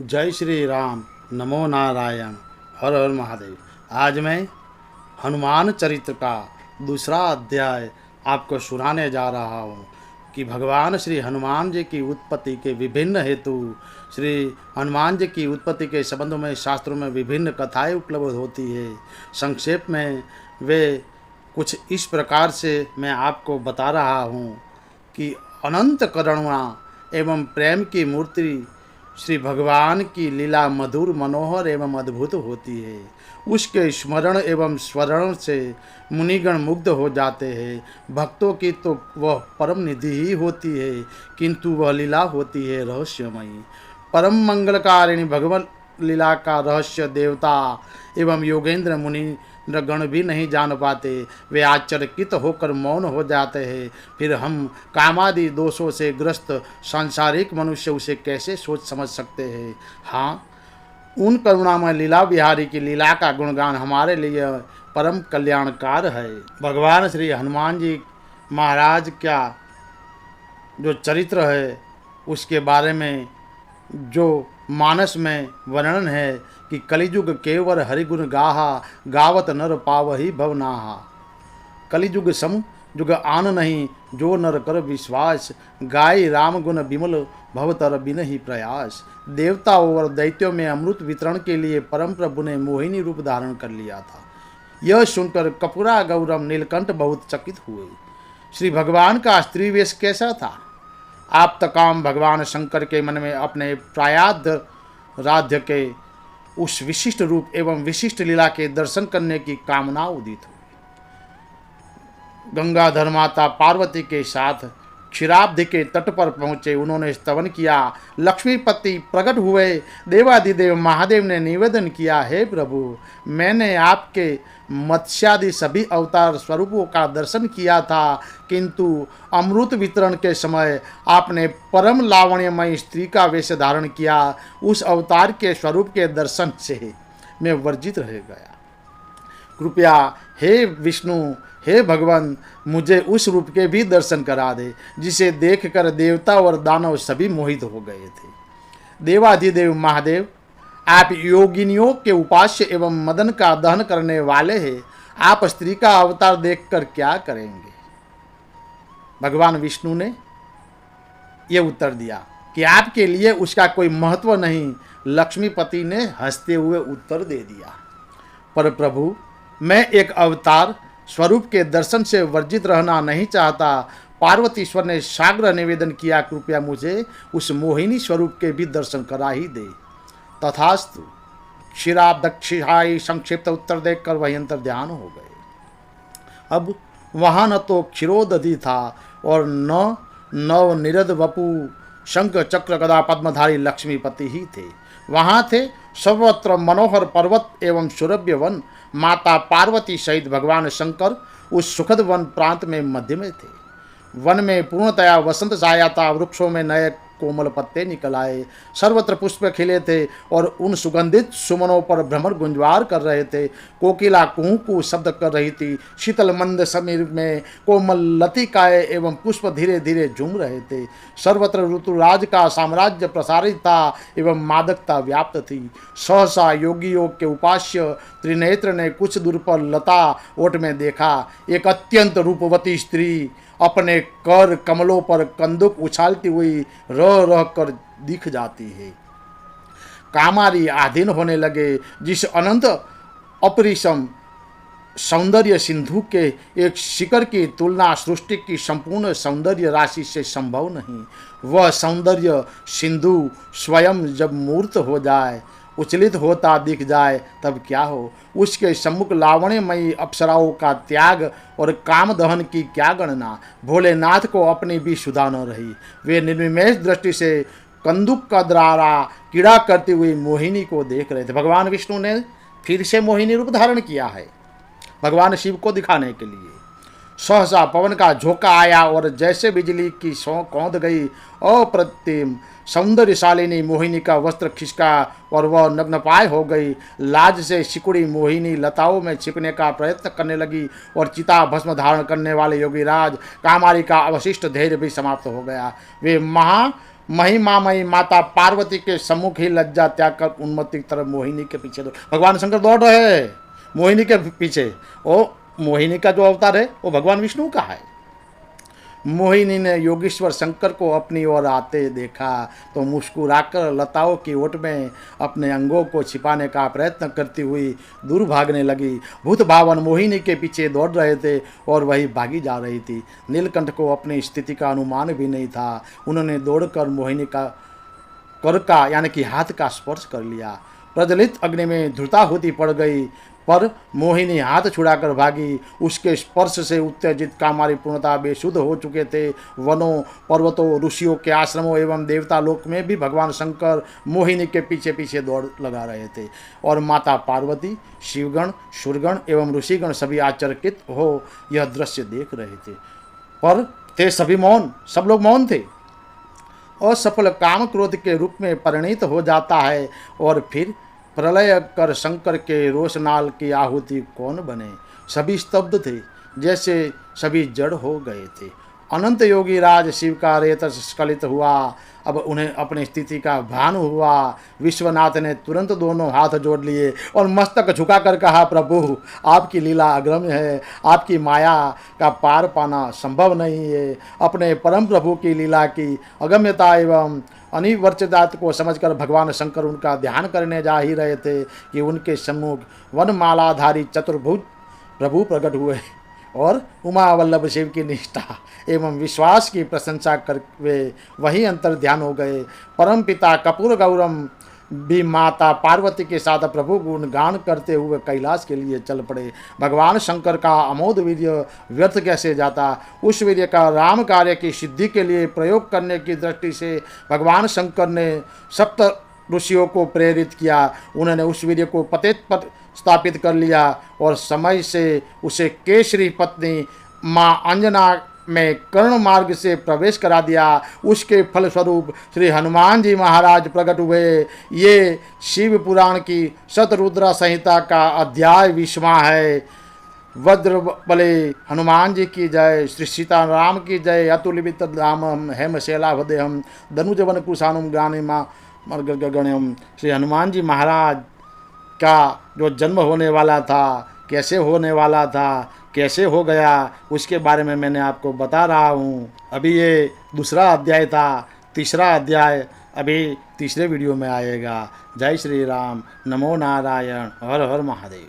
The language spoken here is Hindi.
जय श्री राम। नमो नारायण। हर हर महादेव। आज मैं हनुमान चरित्र का दूसरा अध्याय आपको सुनाने जा रहा हूँ कि भगवान श्री हनुमान जी की उत्पत्ति के विभिन्न हेतु, श्री हनुमान जी की उत्पत्ति के संबंध में शास्त्रों में विभिन्न कथाएं उपलब्ध होती है। संक्षेप में वे कुछ इस प्रकार से मैं आपको बता रहा हूँ कि अनंत करुणा एवं प्रेम की मूर्ति श्री भगवान की लीला मधुर, मनोहर एवं अद्भुत होती है। उसके स्मरण एवं स्वरण से मुनिगण मुग्ध हो जाते हैं। भक्तों की तो वह परम निधि ही होती है, किंतु वह लीला होती है रहस्यमयी। परम मंगलकारिणी भगवत लीला का रहस्य देवता एवं योगेंद्र मुनि गण भी नहीं जान पाते। वे आश्चर्यचकित होकर मौन हो जाते हैं। फिर हम कामादि दोषों से ग्रस्त सांसारिक मनुष्य उसे कैसे सोच समझ सकते हैं। हाँ, उन करुणामय लीला बिहारी की लीला का गुणगान हमारे लिए परम कल्याणकार है। भगवान श्री हनुमान जी महाराज का जो चरित्र है उसके बारे में जो मानस में वर्णन है कि कलिजुग केवर हरिगुण गाहा, गावत नर पावही भवनाहा। कलिजुग सम जुग आन नहीं, जो नर कर विश्वास, गाय राम गुण विमल भवतर बिनहि प्रयास। देवताओं और दैत्यों में अमृत वितरण के लिए परम प्रभु ने मोहिनी रूप धारण कर लिया था। यह सुनकर कपूरा गौरव नीलकंठ बहुत चकित हुए। श्री भगवान का स्त्री वेश कैसा था? आप तकाम भगवान शंकर के मन में अपने प्रायाध राध्य के उस विशिष्ट रूप एवं विशिष्ट लीला के दर्शन करने की कामना उदित हुई। गंगाधर माता पार्वती के साथ क्षीराब्धि के तट पर पहुंचे। उन्होंने स्तवन किया। लक्ष्मीपति प्रकट हुए। देवाधिदेव महादेव ने निवेदन किया, हे प्रभु, मैंने आपके मत्स्यादि सभी अवतार स्वरूपों का दर्शन किया था, किंतु अमृत वितरण के समय आपने परम लावण्यमयी स्त्री का वेश धारण किया। उस अवतार के स्वरूप के दर्शन से मैं वर्जित रह गया। कृपया हे विष्णु, हे भगवान, मुझे उस रूप के भी दर्शन करा दे जिसे देखकर देवता और दानव सभी मोहित हो गए थे। देवाधिदेव महादेव, आप योगिनियों के उपास्य एवं मदन का दहन करने वाले हैं। आप स्त्री का अवतार देखकर क्या करेंगे? भगवान विष्णु ने यह उत्तर दिया कि आपके लिए उसका कोई महत्व नहीं। लक्ष्मीपति ने हंसते हुए उत्तर दे दिया, पर प्रभु, मैं एक अवतार स्वरूप के दर्शन से वर्जित रहना नहीं चाहता। पार्वतीश्वर ने साग्रह निवेदन किया, कृपया मुझे उस मोहिनी स्वरूप के भी दर्शन करा ही दे। तथास्तु। क्षीराब्दक्षिहाई संक्षिप्त उत्तर देखकर वही अंतर ध्यान हो गए। अब वहाँ न तो क्षीरोदधि था और न नव निरद वपु शंख चक्र गदा पद्मधारी लक्ष्मीपति ही थे। वहाँ थे सर्वत्र मनोहर पर्वत एवं सुरभ्य वन। माता पार्वती सहित भगवान शंकर उस सुखद वन प्रांत में मध्य में थे। वन में पूर्णतया वसंत छाया था। वृक्षों में नए कोमल पत्ते निकल आए। सर्वत्र पुष्प खिले थे और उन सुगंधित सुमनों पर भ्रमर गुंजवार कर रहे थे। कोकिला कुहू कुहू शब्द कर रही थी। शीतल मंद समीर में कोमल लतिकाएं एवं पुष्प धीरे धीरे झूम रहे थे। सर्वत्र ऋतुराज का साम्राज्य प्रसारित था एवं मादकता व्याप्त थी। सहसा योगी योग के उपास्य त्रिनेत्र ने कुछ दूर पर लता ओट में देखा। एक अत्यंत रूपवती स्त्री अपने कर कमलों पर कंदुक उछालती हुई रह रह कर दिख जाती है। कामारी आधीन होने लगे। जिस अनंत अपरिसम सौंदर्य सिंधु के एक शिखर की तुलना सृष्टि की संपूर्ण सौंदर्य राशि से संभव नहीं। वह सौंदर्य सिंधु स्वयं जब मूर्त हो जाए, उचलित होता दिख जाए, तब क्या हो। उसके सम्मुख लावण्यमयी अप्सराओं का त्याग और काम दहन की क्या गणना। भोलेनाथ को अपनी भी सुधा न रही। वे निर्निमेष दृष्टि से कंदुक का द्वारा कीड़ा करती हुई मोहिनी को देख रहे थे। भगवान विष्णु ने फिर से मोहिनी रूप धारण किया है भगवान शिव को दिखाने के लिए। सहसा पवन का झोंका आया और जैसे बिजली की सौ कौंध गई। अप्रतिम सौंदर्यशालिनी मोहिनी का वस्त्र खिसका और वह नग्नपाय हो गई। लाज से सिकुड़ी मोहिनी लताओं में छिपने का प्रयत्न करने लगी और चिता भस्म धारण करने वाले योगीराज कामारी का अवशिष्ट धैर्य भी समाप्त हो गया। वे महिमामयी माता पार्वती के सम्मुख ही लज्जा त्याग कर उन्मत्त की तरफ मोहिनी के पीछे भगवान शंकर दौड़ रहे हैं मोहिनी के पीछे। ओ मोहिनी का जो अवतार है वो भगवान विष्णु का है। मोहिनी ने योगेश्वर शंकर को अपनी ओर आते देखा तो मुस्कुराकर लताओं की ओट में अपने अंगों को छिपाने का प्रयत्न करती हुई दूर भागने लगी। भूत भावन मोहिनी के पीछे दौड़ रहे थे और वही भागी जा रही थी। नीलकंठ को अपनी स्थिति का अनुमान भी नहीं था। उन्होंने दौड़कर मोहिनी का कर का यानी कि हाथ का स्पर्श कर लिया। प्रज्वलित अग्नि में धृताहुति पड़ गई, पर मोहिनी हाथ छुड़ाकर भागी। उसके स्पर्श से उत्तेजित कामारी पूर्णता बेसुध हो चुके थे। वनों, पर्वतों, ऋषियों के आश्रमों एवं देवता लोक में भी भगवान शंकर मोहिनी के पीछे पीछे दौड़ लगा रहे थे और माता पार्वती, शिवगण, सुरगण एवं ऋषिगण सभी आश्चर्यचकित हो यह दृश्य देख रहे थे। पर थे सभी मौन, सब लोग मौन थे। असफल काम क्रोध के रूप में परिणित हो जाता है और फिर प्रलय कर शंकर के रोशनाल की आहुति कौन बने। सभी स्तब्ध थे, जैसे सभी जड़ हो गए थे। अनंत योगी राज शिव का रेतस स्खलित हुआ। अब उन्हें अपनी स्थिति का भान हुआ। विश्वनाथ ने तुरंत दोनों हाथ जोड़ लिए और मस्तक झुकाकर कहा, प्रभु आपकी लीला अग्रम्य है, आपकी माया का पार पाना संभव नहीं है। अपने परम प्रभु की लीला की अगम्यता एवं अनिवर्चदात को समझकर भगवान शंकर उनका ध्यान करने जा ही रहे थे कि उनके सम्मुख वनमालाधारी चतुर्भुज प्रभु प्रकट हुए और उमा वल्लभ शिव की निष्ठा एवं विश्वास की प्रशंसा कर वे वहीं अंतर ध्यान हो गए। परम पिता कपूर गौरम भी माता पार्वती के साथ प्रभु गुणगान करते हुए कैलाश के लिए चल पड़े। भगवान शंकर का अमोघ वीर्य व्यर्थ कैसे जाता। उस वीर्य का राम कार्य की सिद्धि के लिए प्रयोग करने की दृष्टि से भगवान शंकर ने सप्त ऋषियों को प्रेरित किया। उन्होंने उस वीर्य को पतेत पर स्थापित कर लिया और समय से उसे केसरी पत्नी माँ अंजना में कर्ण मार्ग से प्रवेश करा दिया। उसके फलस्वरूप श्री हनुमान जी महाराज प्रकट हुए। ये शिव पुराण की शतरुद्र संहिता का अध्याय 20वां है। वज्र बले हनुमान जी की जय, श्री सीताराम की जय। अतुलित धाम हेम शैलाभदेहम धनुजवन कुशानुम ज्ञानिमा गण्यम। श्री हनुमान जी महाराज का जो जन्म होने वाला था, कैसे होने वाला था, कैसे हो गया, उसके बारे में मैंने आपको बता रहा हूँ। अभी ये दूसरा अध्याय था, तीसरा अध्याय अभी तीसरे वीडियो में आएगा। जय श्री राम, नमो नारायण, हर हर महादेव।